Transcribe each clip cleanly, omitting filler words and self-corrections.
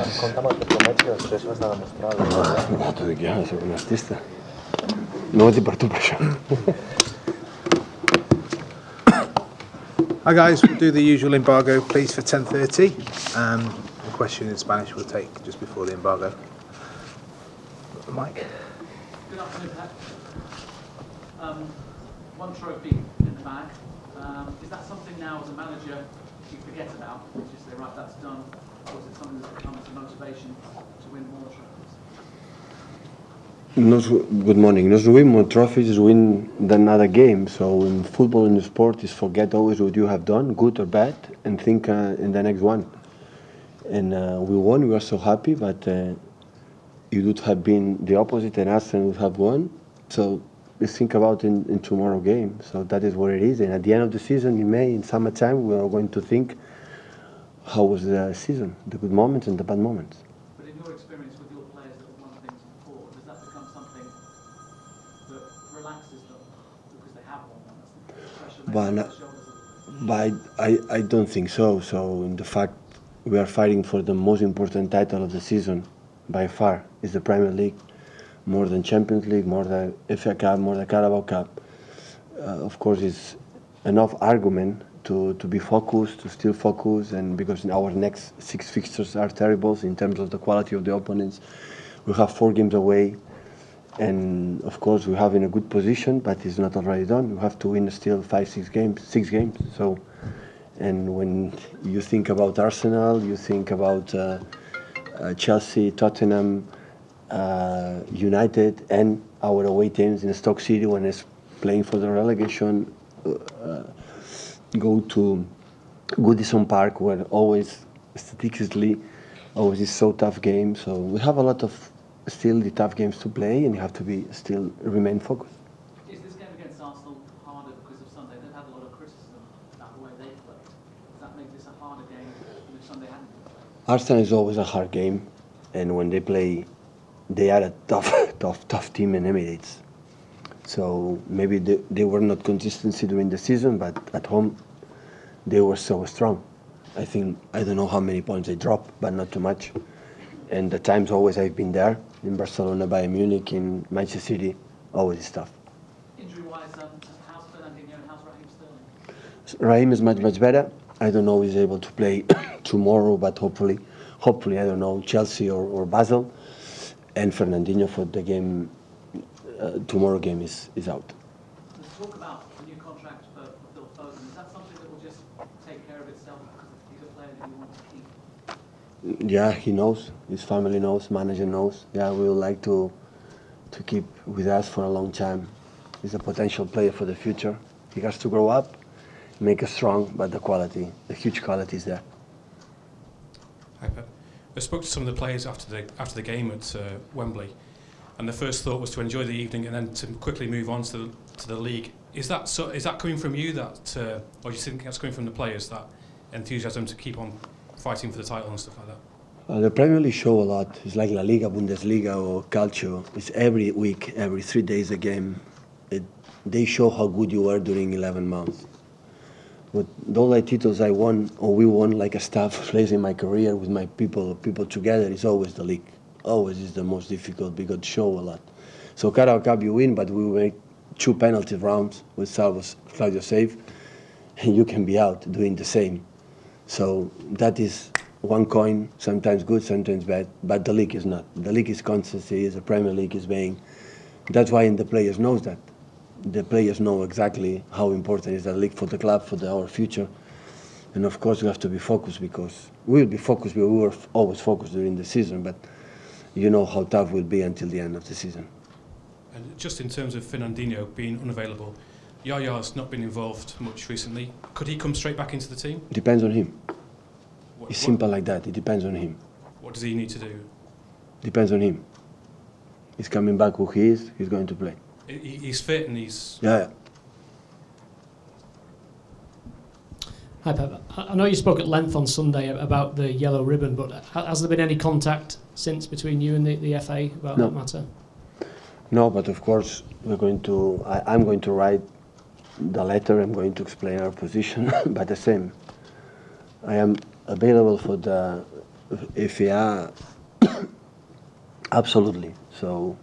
Raccontami il tuo match, la situazione stava mostrando. Molto di chiaro, sono un artista. Non ti parto Hi guys, we'll do the usual embargo please for 10:30. The question in Spanish we'll take just before the embargo. Mike. Good afternoon, Pep. One trophy in the bag. Is that something now as a manager you forget about? You just say, right, that's done. Or is it something that becomes a motivation to win more trophies? Good morning. Not to win more trophies is win another game. So in football, in the sport, is forget always what you have done, good or bad, and think in the next one. And we won. We are so happy, but it would have been the opposite, and Arsenal would have won. So let's think about in tomorrow game. So that is what it is. And at the end of the season, in May, in summertime, we are going to think how was the season, the good moments and the bad moments. But in your experience with your players that have won things before, does that become something that relaxes them because they have won one? That's the pressure But I don't think so. So in the fact we are fighting for the most important title of the season by far is the Premier League, more than Champions League, more than FA Cup, more than Carabao Cup. Of course, it's enough argument to be focused, to still focus, and because our next 6 fixtures are terrible in terms of the quality of the opponents. We have 4 games away, and of course we have in a good position, but it's not already done. We have to win still 6 games. So, and when you think about Arsenal, you think about Chelsea, Tottenham, United, and our away teams in Stoke City when it's playing for the relegation. Go to Goodison Park, where always statistically always is so tough game. So we have a lot of still the tough games to play, and you have to be still remain focused. Is this game against Arsenal harder because of Sunday? They've had a lot of criticism about the way they play. Does that make this a harder game than if Sunday hadn't been played? Arsenal is always a hard game, and when they play, they are a tough team in Emirates. So maybe they were not consistency during the season, but at home they were so strong. I don't know how many points they dropped, but not too much. And the times always I've been there, in Barcelona, Bayern Munich, in Manchester City, always is tough. Injury-wise, how's Fernandinho and how's Raheem Sterling? Raheem is much better. I don't know if he's able to play tomorrow, but hopefully, I don't know, Chelsea or Basel. And Fernandinho for the game, tomorrow game is out. Let's talk about the new contract for Phil Foden. Is that something that will just take care of itself because he's a player that you want to keep? Yeah, he knows. His family knows. Manager knows. Yeah, we would like to keep with us for a long time. He's a potential player for the future. He has to grow up, make us strong, but the huge quality is there. Hi, Pep. I spoke to some of the players after the game at Wembley, and the first thought was to enjoy the evening and then to quickly move on to the league. Is that coming from you, or do you think that's coming from the players, that enthusiasm to keep on fighting for the title and stuff like that? The Premier League show a lot. It's like La Liga, Bundesliga, or Calcio. It's every week, every 3 days a game. They show how good you are during 11 months. But the only titles I won, or we won, like a staff place in my career with my people together, is always the league. Always is the most difficult because show a lot. So Carabao Cup you win, but we make 2 penalty rounds with Claudio save, and you can be out doing the same. So that is one coin, sometimes good, sometimes bad, but the league is not. The league is constancy, is the Premier League is being. That's why the players knows that. The players know exactly how important is the league for the club, for our future. And of course we have to be focused, because we will be focused, we were always focused during the season, but you know how tough it will be until the end of the season. And just in terms of Fernandinho being unavailable, Yaya's not been involved much recently. Could he come straight back into the team? Depends on him. It's simple like that. It depends on him. What does he need to do? Depends on him. He's coming back who he is, he's going to play. He's fit and he's... Yeah. Hi Pep, I know you spoke at length on Sunday about the yellow ribbon, but has there been any contact since between you and the FA about that matter? No, but of course I'm going to write the letter, I'm going to explain our position, but the same. I am available for the FA, absolutely. So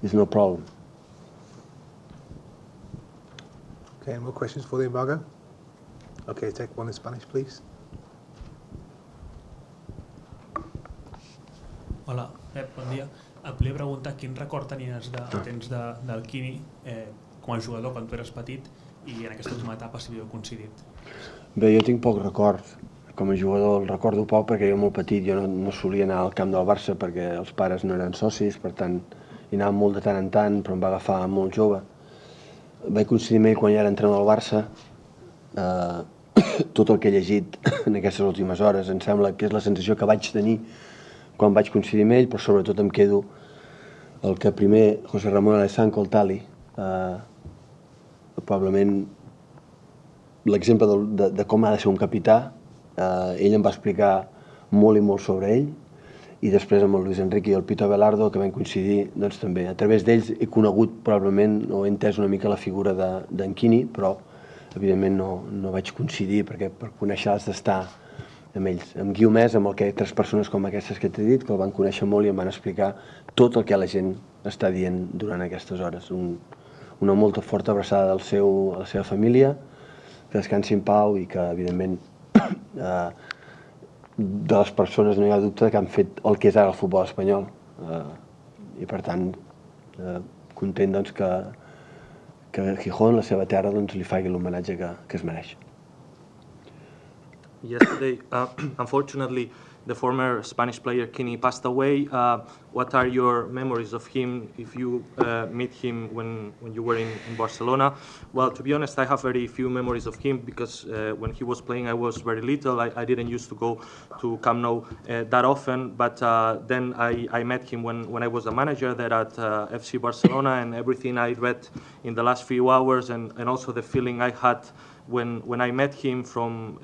there's no problem. Okay, any more questions for the embargo? Okay, take one in Spanish, please. Hola, Pep, bon dia. Et volia preguntar quin record tenies tens del Quini com a jugador quan tu eres petit i en aquesta última etapa si havíeu coincidit. Bé, jo tinc poc record. Com a jugador el recordo poc perquè jo molt petit, jo no solia anar al camp del Barça perquè els pares no eren socis, per tant hi anava molt de tant en tant, però em va agafar molt jove. Vaig coincidir amb ell quan ja era entrenador del Barça. Tot el que he llegit en aquestes últimes hores em sembla que és la sensació que vaig tenir quan vaig coincidir amb ell, però sobretot em quedo el que primer José Ramón Alessanco, el Tali, probablement l'exemple de com ha de ser un capità. Ell em va explicar molt i molt sobre ell, i després amb el Luis Enrique i el Pito Abelardo, que vam coincidir, doncs també a través d'ells he conegut probablement o he entès una mica la figura d'en Quini, però evidentment no vaig coincidir perquè per conèixer has d'estar amb ells. Em guio més amb tres persones com aquestes que t'he dit, que el van conèixer molt i em van explicar tot el que la gent està dient durant aquestes hores. Una molt forta abraçada a la seva família, que descansi en pau i que evidentment de les persones no hi ha dubte que han fet el que és ara el futbol espanyol, i per tant content doncs que Gijón, la seva terra, li faci l'homenatge que es mereix. Yesterday, unfortunately, the former Spanish player Kini passed away. What are your memories of him if you meet him when you were in Barcelona? Well, to be honest, I have very few memories of him because when he was playing I was very little. I didn't used to go to Camp Nou that often, but then I met him when I was a manager there at FC Barcelona, and everything I read in the last few hours and also the feeling I had when I met him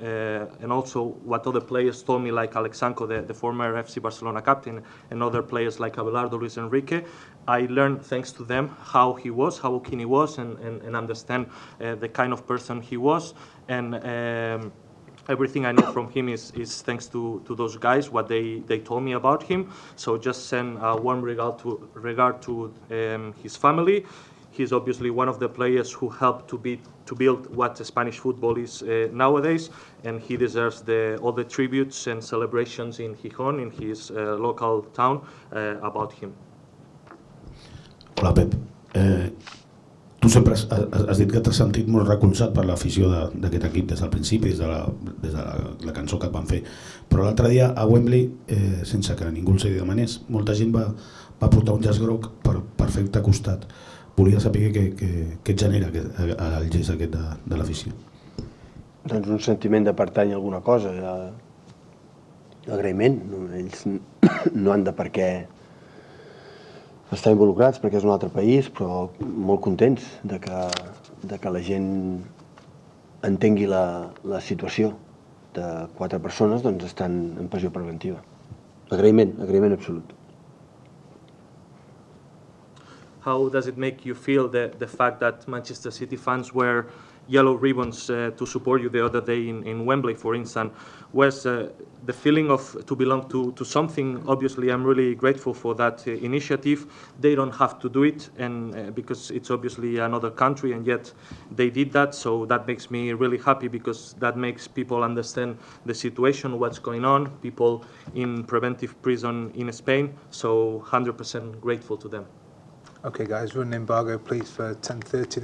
and also what other players told me, like Alexanco, the former FC Barcelona captain, and other players like Abelardo, Luis Enrique, I learned thanks to them how he was, how Kini was, and understand the kind of person he was. And everything I know from him is thanks to those guys, what they told me about him. So just send a warm regard to his family. He's obviously one of the players who helped to build what Spanish football is nowadays, and he deserves all the tributes and celebrations in Gijón, in his local town, about him. Hola, Pep. Tu sempre has dit que t'has sentit molt recolzat per l'afició d'aquest equip des del principi, des de la cançó que et van fer. Però l'altre dia a Wembley, sense que ningú els hi demanés, molta gent va portar un llaç groc per fer-te costat. Volia saber què et genera el gest aquest de l'afició. Doncs un sentiment de pertany a alguna cosa, d'agraïment. Ells no han de per què estar involucrats perquè és un altre país, però molt contents de que la gent entengui la situació de 4 persones, doncs estan en pressió preventiva. Agraïment absolut. How does it make you feel the fact that Manchester City fans wear yellow ribbons to support you the other day in Wembley, for instance? Was the feeling to belong to something? Obviously, I'm really grateful for that initiative. They don't have to do it, and because it's obviously another country, and yet they did that. So that makes me really happy because that makes people understand the situation, what's going on. People in preventive prison in Spain. So 100% grateful to them. Okay, guys, run an embargo, please, for 10:30 this